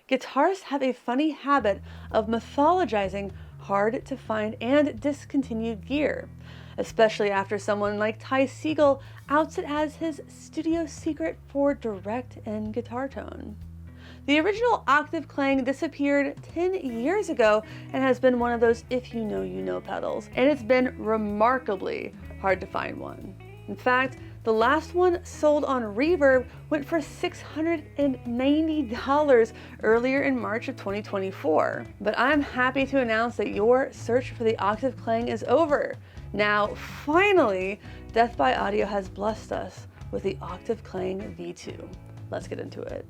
Guitarists have a funny habit of mythologizing hard to find and discontinued gear, especially after someone like Ty Segall outs it as his studio secret for direct and guitar tone. The original Octave Clang disappeared 10 years ago and has been one of those if you know pedals, and it's been remarkably hard to find one. In fact, the last one sold on Reverb went for $690 earlier in March of 2024. But I'm happy to announce that your search for the Octave Clang is over. Now, finally, Death by Audio has blessed us with the Octave Clang V2. Let's get into it.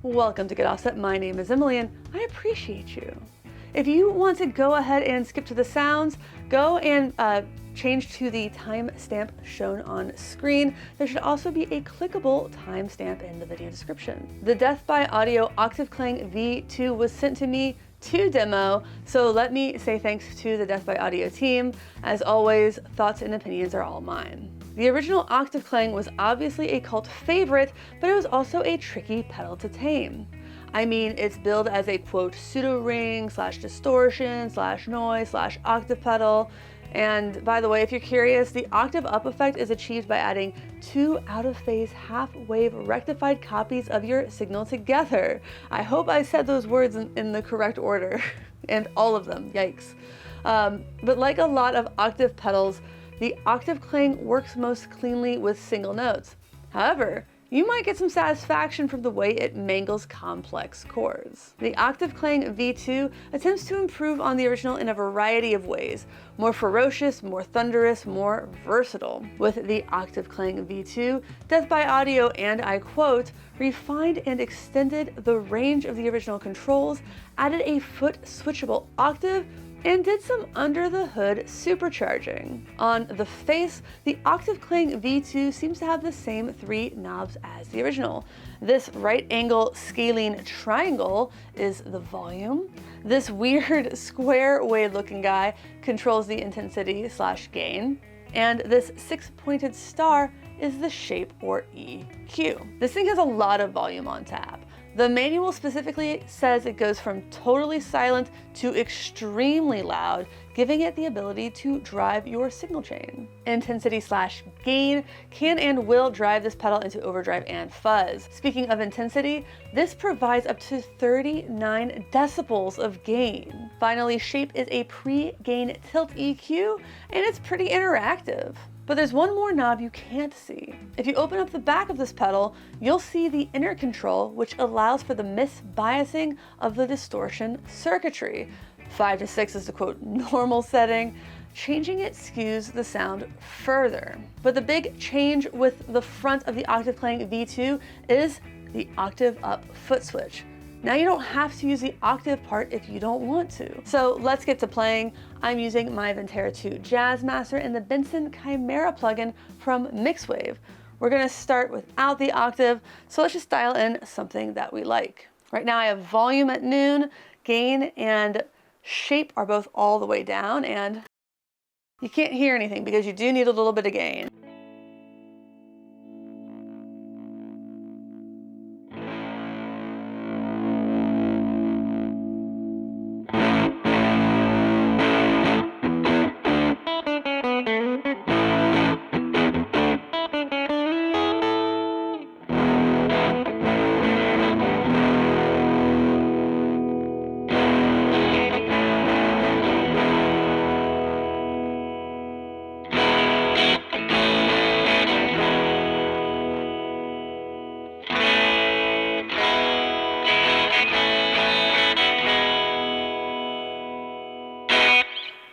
Welcome to Get Offset. My name is Emily and I appreciate you. If you want to go ahead and skip to the sounds, go and change to the timestamp shown on screen. There should also be a clickable timestamp in the video description. The Death by Audio Octave Clang V2 was sent to me to demo, so let me say thanks to the Death by Audio team. As always, thoughts and opinions are all mine. The original Octave Clang was obviously a cult favorite, but it was also a tricky pedal to tame. I mean, it's billed as a quote pseudo-ring / distortion / noise / octave pedal. And by the way, if you're curious, the octave up effect is achieved by adding 2 out-of-phase half-wave rectified copies of your signal together. I hope I said those words in the correct order, and all of them, yikes. But like a lot of octave pedals, the Octave Clang works most cleanly with single notes. However, you might get some satisfaction from the way it mangles complex chords. The Octave Clang V2 attempts to improve on the original in a variety of ways. More ferocious, more thunderous, more versatile. With the Octave Clang V2, Death by Audio, and I quote, refined and extended the range of the original controls, added a foot switchable octave, and did some under-the-hood supercharging. On the face, the Octave Clang V2 seems to have the same 3 knobs as the original. This right-angle scaling triangle is the volume. This weird square wave-looking guy controls the intensity / gain. And this 6-pointed star is the shape or EQ. This thing has a lot of volume on tap. The manual specifically says it goes from totally silent to extremely loud, giving it the ability to drive your signal chain. Intensity / gain can and will drive this pedal into overdrive and fuzz. Speaking of intensity, this provides up to 39 decibels of gain. Finally, shape is a pre-gain tilt EQ, and it's pretty interactive. But there's one more knob you can't see. If you open up the back of this pedal, you'll see the inner control, which allows for the misbiasing of the distortion circuitry. 5 to 6 is the quote normal setting. Changing it skews the sound further. But the big change with the front of the Octave Clang V2 is the octave up foot switch. Now you don't have to use the octave part if you don't want to. So let's get to playing. I'm using my Ventera 2 Jazzmaster and the Benson Chimera plugin from Mixwave. We're gonna start without the octave, so let's just dial in something that we like. Right now I have volume at noon, gain and shape are both all the way down, and you can't hear anything because you do need a little bit of gain.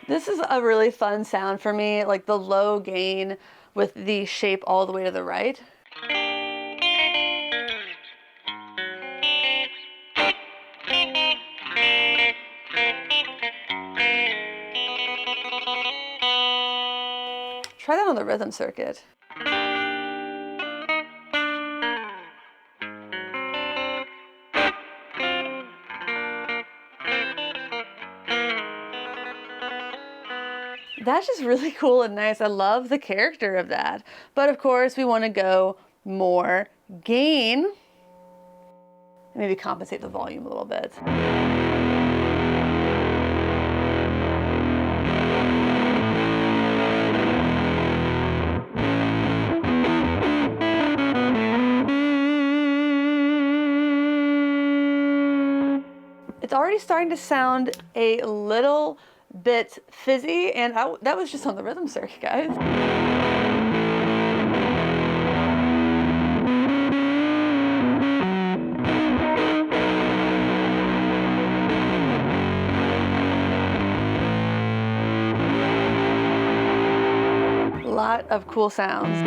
This is a really fun sound for me, like the low gain with the shape all the way to the right. Try that on the rhythm circuit. That's just really cool and nice. I love the character of that. But of course, we want to go more gain. Maybe compensate the volume a little bit. It's already starting to sound a little bit fizzy, and that was just on the rhythm circuit, guys. A lot of cool sounds.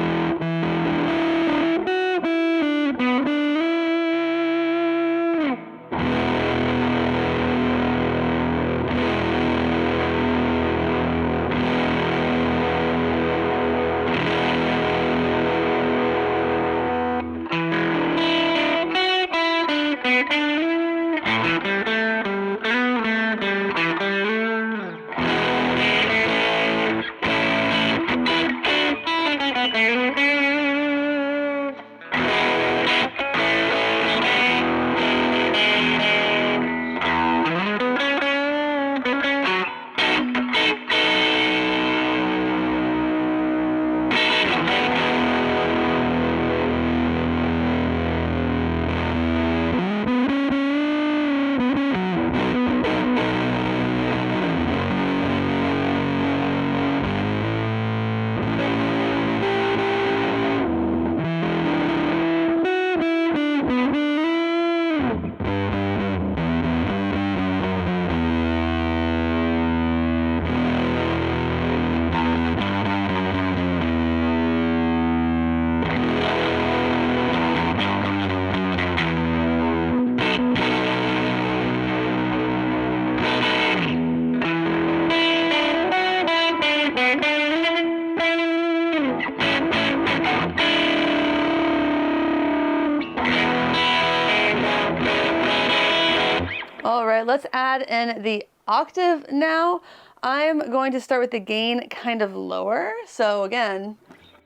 All right, let's add in the octave now. I'm going to start with the gain kind of lower. So again,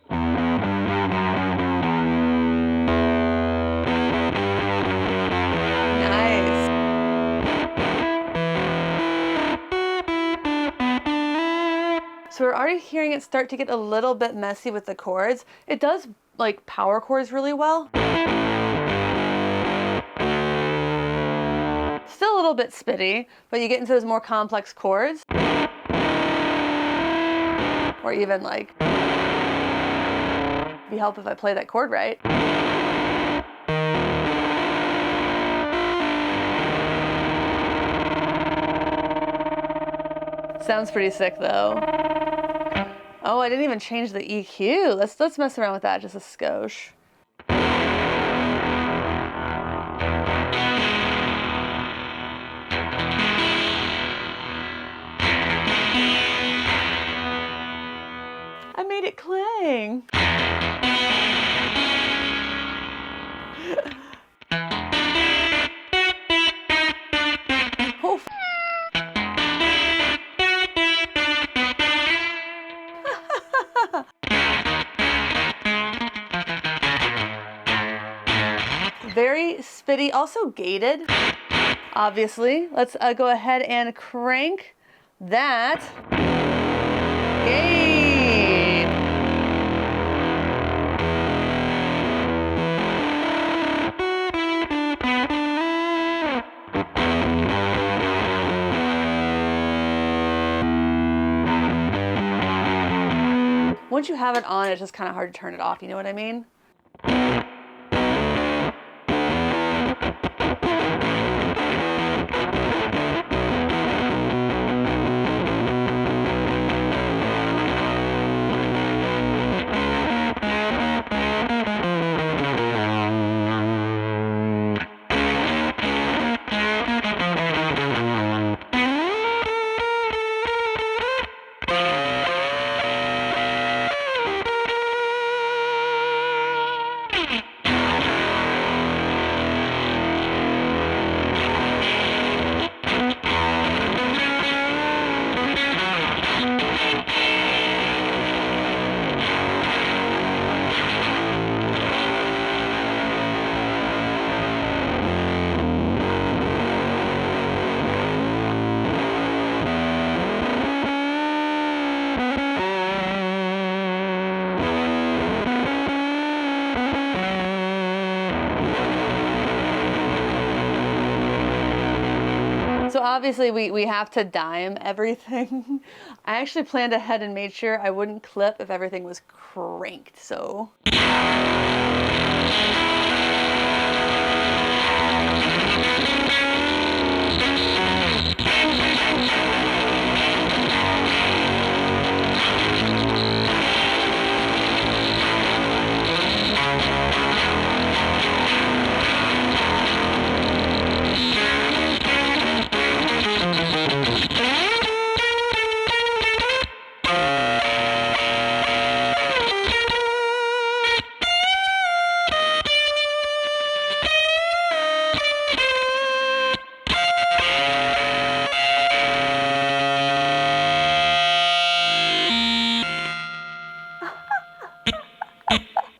nice. So we're already hearing it start to get a little bit messy with the chords. It does like power chords really well. Still a little bit spitty, but you get into those more complex chords. Or even like, it'd be helpful if I play that chord right. Sounds pretty sick though. Oh, I didn't even change the EQ. Let's mess around with that just a skosh. I made it clang. Oh. Very spitty, also gated, obviously. Let's go ahead and crank that gain. Once you have it on, it's just kind of hard to turn it off, you know what I mean? So obviously we have to dime everything. I actually planned ahead and made sure I wouldn't clip if everything was cranked, so.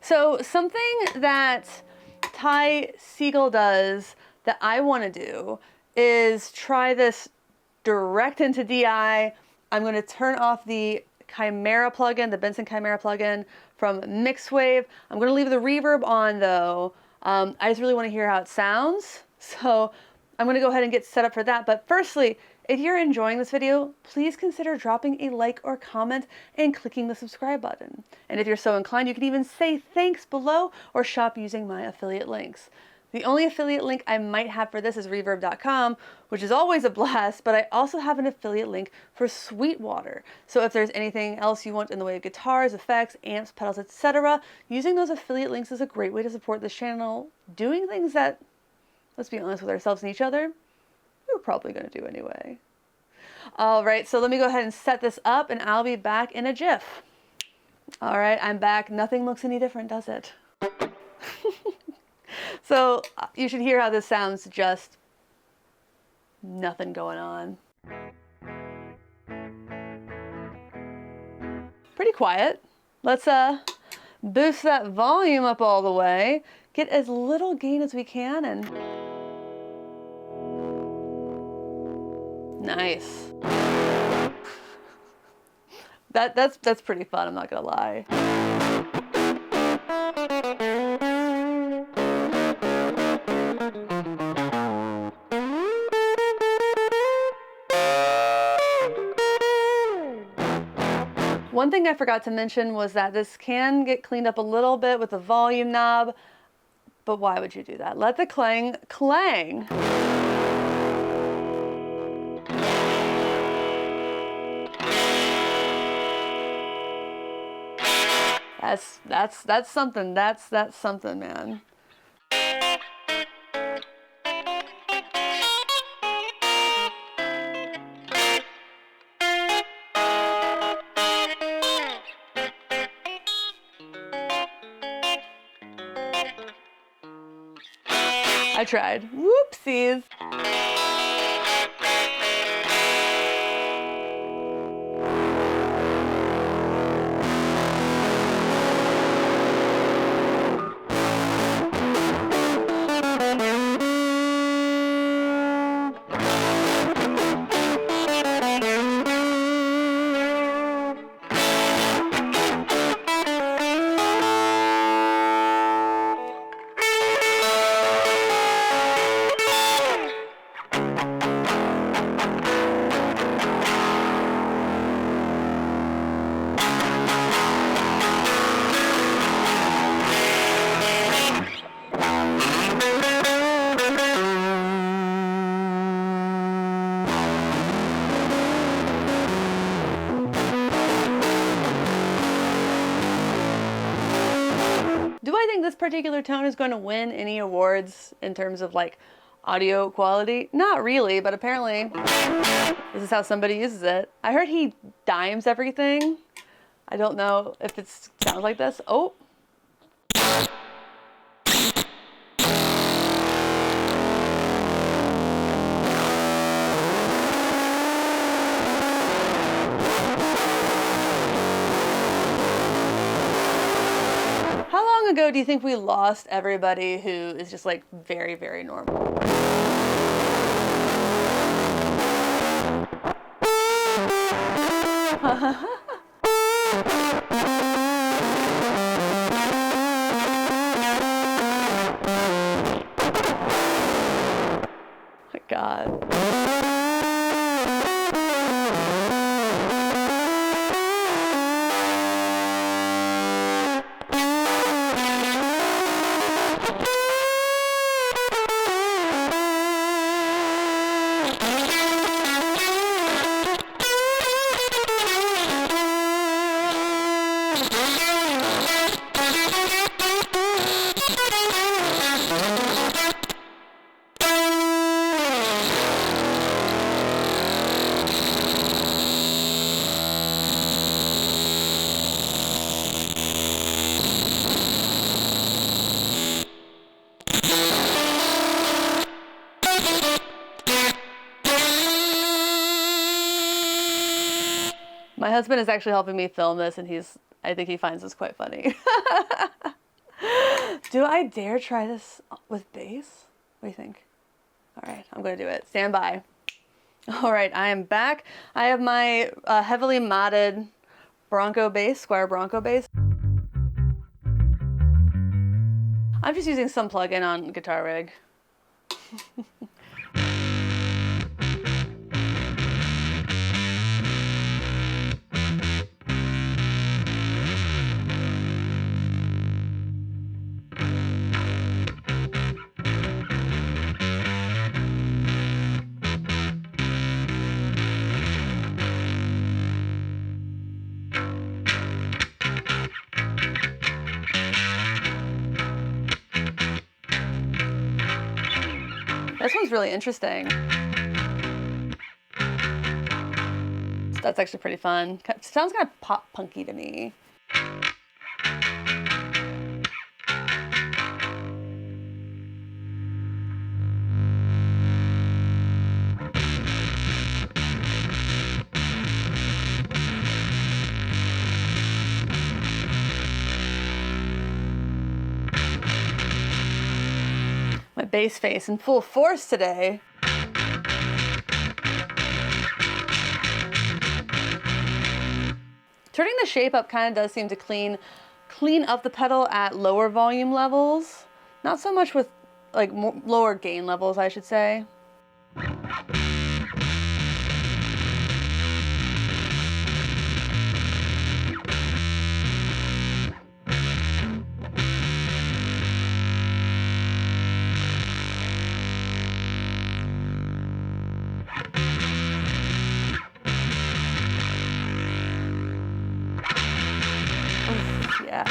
So something that Ty Segall does that I want to do is try this direct into DI. I'm going to turn off the Chimera plugin, the Benson Chimera plugin from Mixwave. I'm going to leave the reverb on though. I just really want to hear how it sounds. So I'm going to go ahead and get set up for that. But firstly, if you're enjoying this video, please consider dropping a like or comment and clicking the subscribe button. And if you're so inclined, you can even say thanks below or shop using my affiliate links. The only affiliate link I might have for this is reverb.com, which is always a blast, but I also have an affiliate link for Sweetwater. So if there's anything else you want in the way of guitars, effects, amps, pedals, etc., using those affiliate links is a great way to support this channel doing things that, let's be honest with ourselves and each other, we're probably going to do anyway. All right, so let me go ahead and set this up and I'll be back in a jiff. All right, I'm back. Nothing looks any different, does it? So you should hear how this sounds, just nothing going on. Pretty quiet. Let's boost that volume up all the way, get as little gain as we can, and nice. That's pretty fun, I'm not gonna lie. One thing I forgot to mention was that this can get cleaned up a little bit with the volume knob, but why would you do that? Let the clang clang. That's something. That's something, man. I tried. Whoopsies. Do I think this particular tone is going to win any awards in terms of like audio quality? Not really, but apparently this is how somebody uses it. I heard he dimes everything. I don't know if it sounds like this. Oh. How long ago do you think we lost everybody who is just like very, very normal? My God. My husband is actually helping me film this, and I think he finds this quite funny. Do I dare try this with bass? What do you think? All right, I'm gonna do it. Stand by. All right, I am back. I have my heavily modded Bronco bass, Squire Bronco bass. I'm just using some plugin on Guitar Rig. This one's really interesting. That's actually pretty fun. It sounds kind of pop punky to me. My bass face in full force today. Turning the shape up kind of does seem to clean up the pedal at lower volume levels. Not so much with like lower gain levels, I should say. Yeah.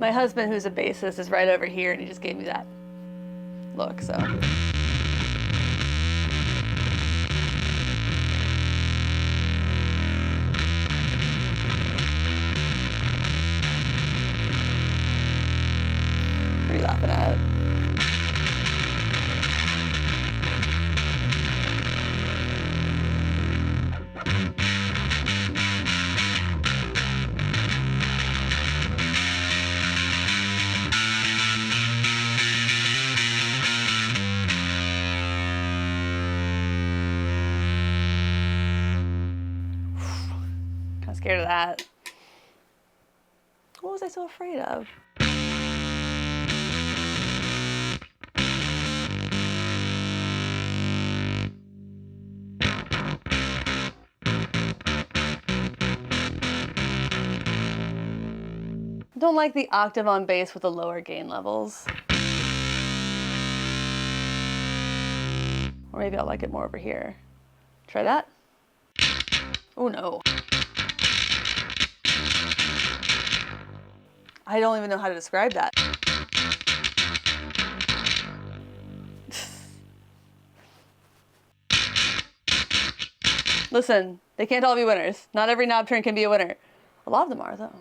My husband, who's a bassist, is right over here, and he just gave me that look, so. What are you laughing at? Kind of scared of that. What was I so afraid of? Don't like the octave on bass with the lower gain levels. Or maybe I'll like it more over here. Try that. Oh no. I don't even know how to describe that. Listen, they can't all be winners. Not every knob turn can be a winner. A lot of them are, though.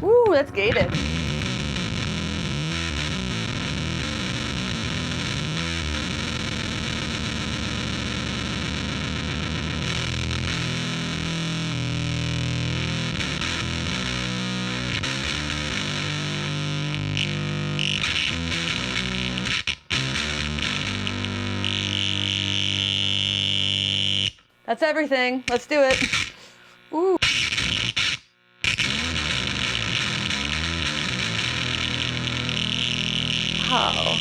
Ooh, that's gated. That's everything. Let's do it. Ooh. Wow.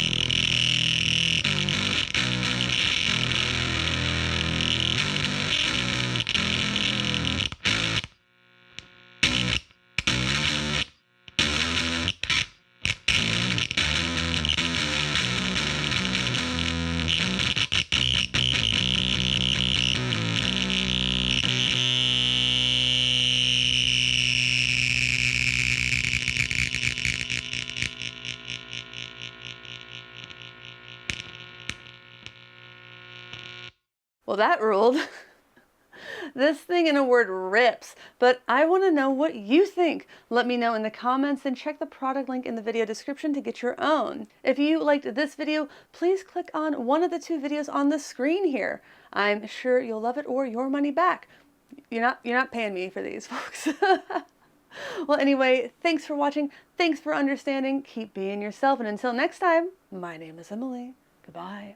Well, that ruled. This thing in a word rips, but I want to know what you think. Let me know in the comments and check the product link in the video description to get your own. If you liked this video, please click on one of the 2 videos on the screen here. I'm sure you'll love it or your money back. You're not paying me for these, folks. Well, anyway, thanks for watching. Thanks for understanding. Keep being yourself. And until next time, my name is Emily. Goodbye.